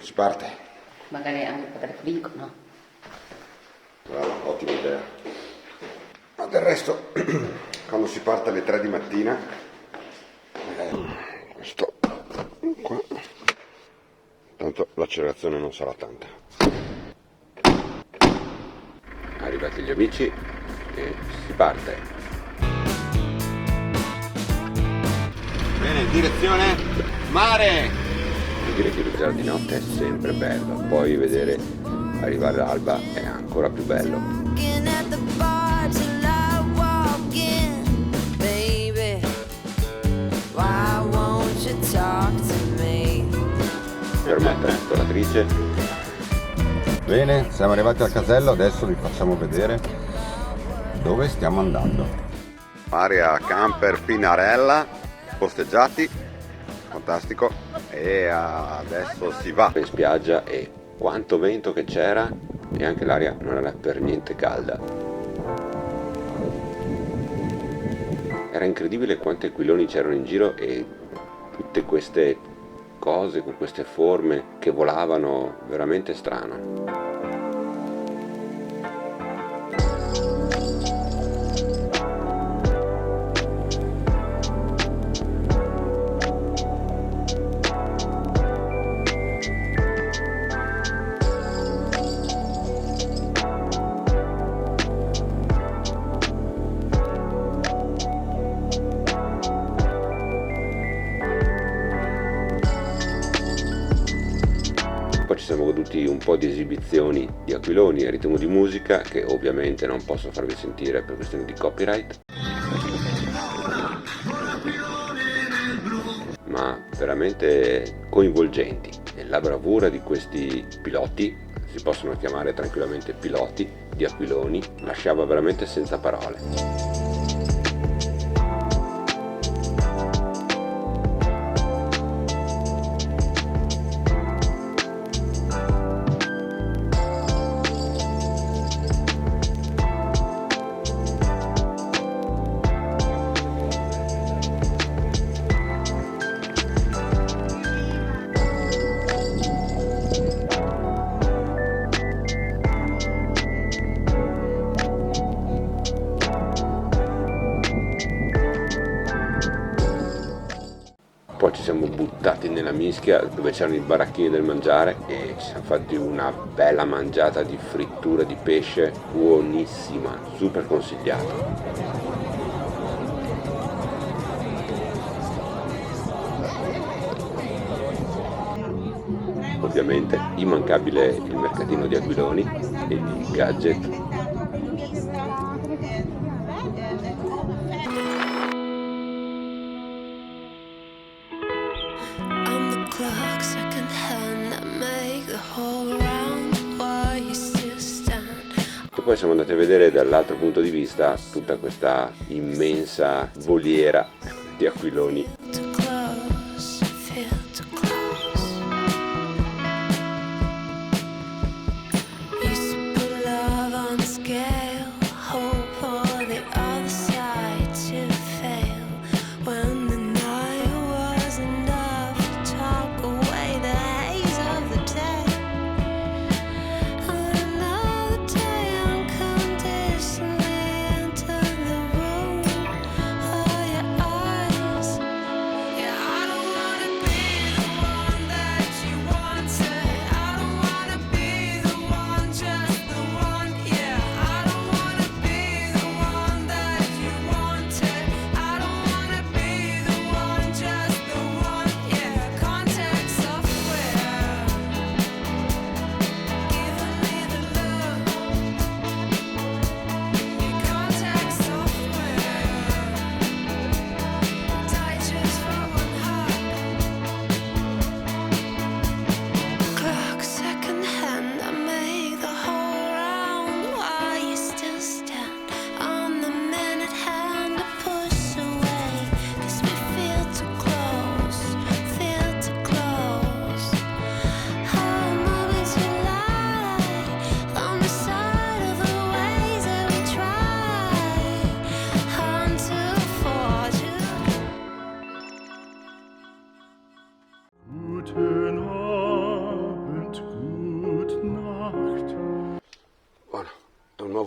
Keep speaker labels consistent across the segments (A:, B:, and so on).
A: Si parte.
B: Magari anche il padre Federico, no?
A: Brava, ottima idea. Ma del resto, quando si parte alle 3 di mattina, questo qua, tanto l'accelerazione non sarà tanta. Arrivati gli amici e si parte. Bene, direzione mare! Devo dire che viaggiare di notte è sempre bello, poi vedere arrivare l'alba è ancora più bello. Fermata l'esploratrice.
C: Bene, siamo arrivati al casello, adesso vi facciamo vedere dove stiamo andando.
A: Area camper Pinarella, posteggiati, fantastico, e adesso si va in spiaggia e quanto vento che c'era e anche l'aria non era per niente calda. Era incredibile quanti aquiloni c'erano in giro e tutte queste cose con queste forme che volavano, veramente strano. Poi ci siamo goduti un po' di esibizioni di aquiloni a ritmo di musica che ovviamente non posso farvi sentire per questioni di copyright, ma veramente coinvolgenti, e la bravura di questi piloti, si possono chiamare tranquillamente piloti di aquiloni, lasciava veramente senza parole. Poi ci siamo buttati nella mischia dove c'erano i baracchini del mangiare e ci siamo fatti una bella mangiata di frittura di pesce buonissima, super consigliata. Ovviamente immancabile il mercatino di aquiloni e di gadget. E poi siamo andati a vedere dall'altro punto di vista tutta questa immensa voliera di aquiloni.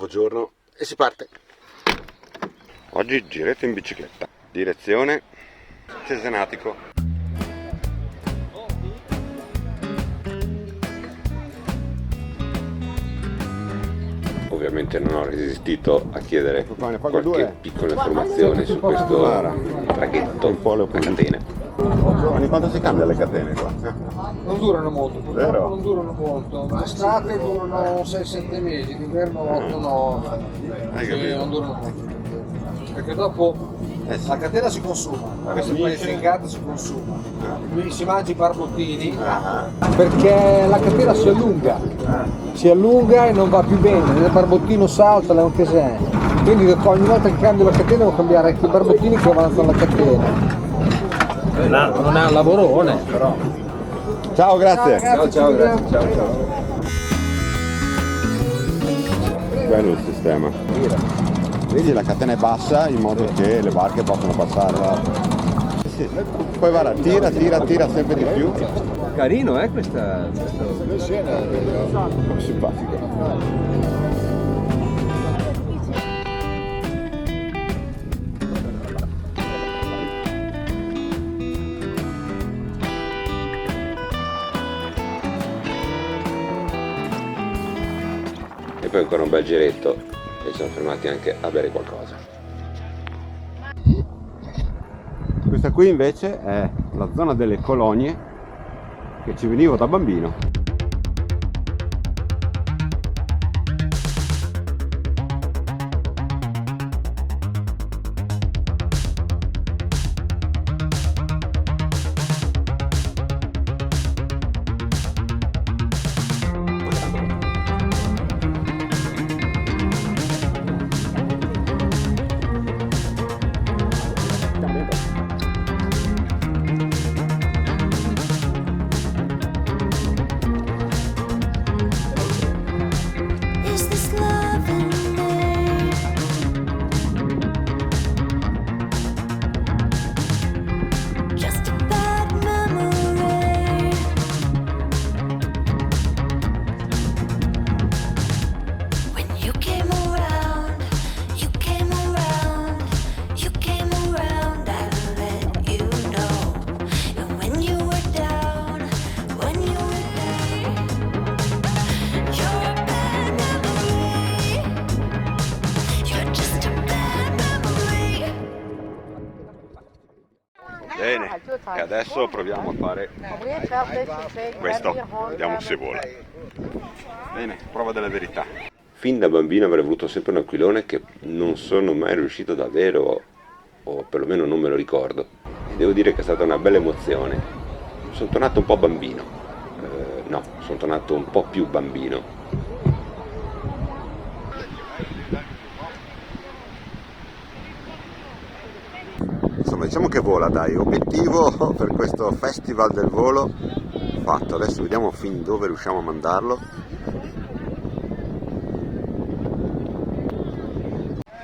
A: nuovo giorno e si parte. Oggi giretto in bicicletta, direzione Cesenatico. Ovviamente non ho resistito a chiedere qualche piccola informazione su questo traghetto a catene.
C: Ogni quanto si cambia le catene qua?
D: Non durano molto, purtroppo
C: Vero?
D: non durano molto. D'estate durano 6-7 mesi, d'inverno 8-9.
C: Hai
D: Sì,
C: capito?
D: non durano molto. Perché dopo
C: Sì.
D: la catena si consuma, questa qua è stringata si consuma. Quindi si mangia i barbottini perché la catena si allunga e non va più bene, il barbottino salta, è un casè. Quindi ogni volta che cambio la catena devo cambiare anche i barbottini che vanno con la catena. Non è un lavorone, però.
C: Ciao, grazie.
D: Ciao.
C: Bello il sistema. Vedi, la catena è bassa in modo che le barche possano passare. Sì. Poi guarda, tira sempre di più.
D: Carino, questa.
C: Simpatico.
A: E poi ancora un bel giretto e ci siamo fermati anche a bere qualcosa.
C: Questa qui invece è la zona delle colonie che ci venivo da bambino.
E: Is this love in me? Just a bad memory. When you came around, you came around, you came around, I let you know. And when you were down, you're a bad memory. You're just a bad memory.
A: Bene, e adesso proviamo a fare questo, vediamo se vola. Bene, prova della verità. Fin da bambino avrei avuto sempre un aquilone che non sono mai riuscito ad avere o perlomeno non me lo ricordo. E devo dire che è stata una bella emozione. Sono tornato un po' bambino. No, sono tornato un po' più bambino.
C: Insomma, diciamo che vola, dai, obiettivo per questo festival del volo fatto. Adesso vediamo fin dove riusciamo a mandarlo.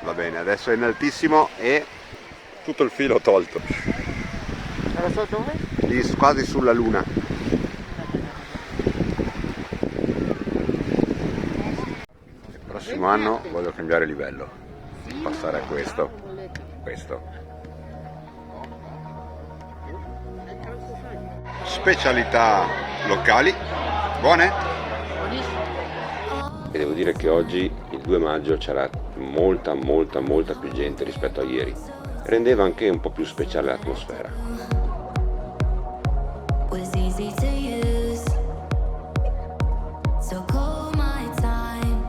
C: Va bene, adesso è in altissimo e tutto il filo tolto.
B: Adesso dove?
C: Lì quasi sulla luna. Il prossimo anno voglio cambiare livello, passare a questo. Specialità locali, buone?
A: E devo dire che oggi, il 2 maggio, c'era molta più gente rispetto a ieri. Rendeva anche un po' più speciale l'atmosfera.
E: Was easy to use, so call my time,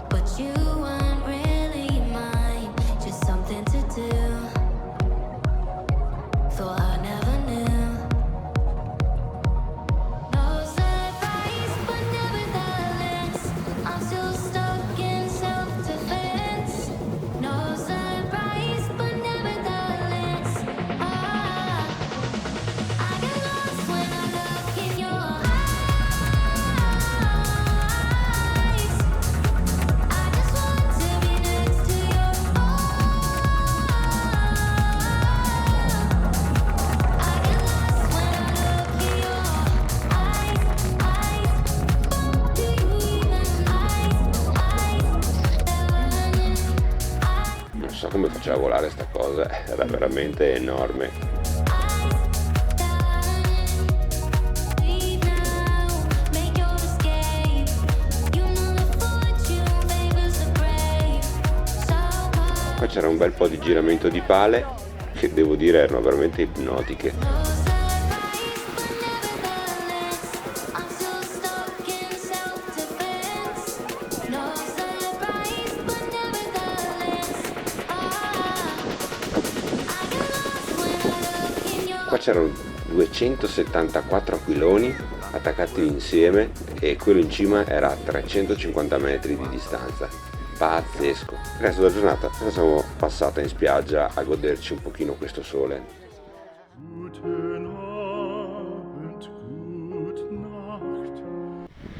E: but you weren't really mine, just something to do, thought I never knew, no surprise, but nevertheless, I'm still stuck in self-defense, no surprise, but nevertheless.
A: faceva volare sta cosa, era veramente enorme. Qua c'era un bel po' di giramento di pale che devo dire erano veramente ipnotiche. Qua c'erano 274 aquiloni attaccati insieme e quello in cima era a 350 metri di distanza. Pazzesco. Il resto della giornata la siamo passata in spiaggia a goderci un pochino questo sole.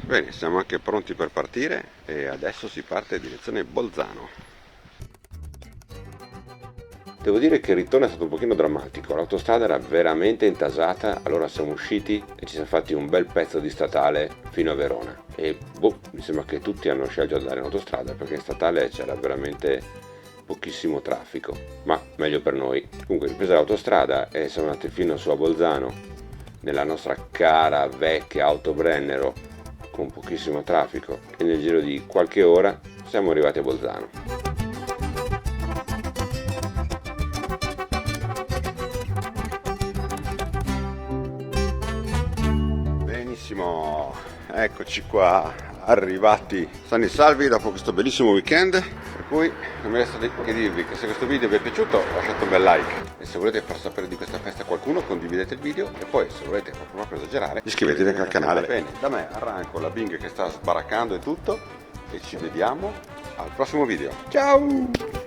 A: Bene, siamo anche pronti per partire e adesso si parte in direzione Bolzano. Devo dire che il ritorno è stato un pochino drammatico, l'autostrada era veramente intasata, allora siamo usciti e ci siamo fatti un bel pezzo di statale fino a Verona e mi sembra che tutti hanno scelto di andare in autostrada perché in statale c'era veramente pochissimo traffico, ma meglio per noi. Comunque ripresa l'autostrada e siamo andati fino su a Bolzano nella nostra cara vecchia auto Brennero con pochissimo traffico e nel giro di qualche ora siamo arrivati a Bolzano. Eccoci qua, arrivati sani e salvi dopo questo bellissimo weekend, per cui non mi resta che dirvi che se questo video vi è piaciuto lasciate un bel like e se volete far sapere di questa festa a qualcuno condividete il video e poi se volete proprio esagerare iscrivetevi anche al canale. Bene, da me arranco la Bing che sta sbaraccando e tutto e ci vediamo al prossimo video. Ciao!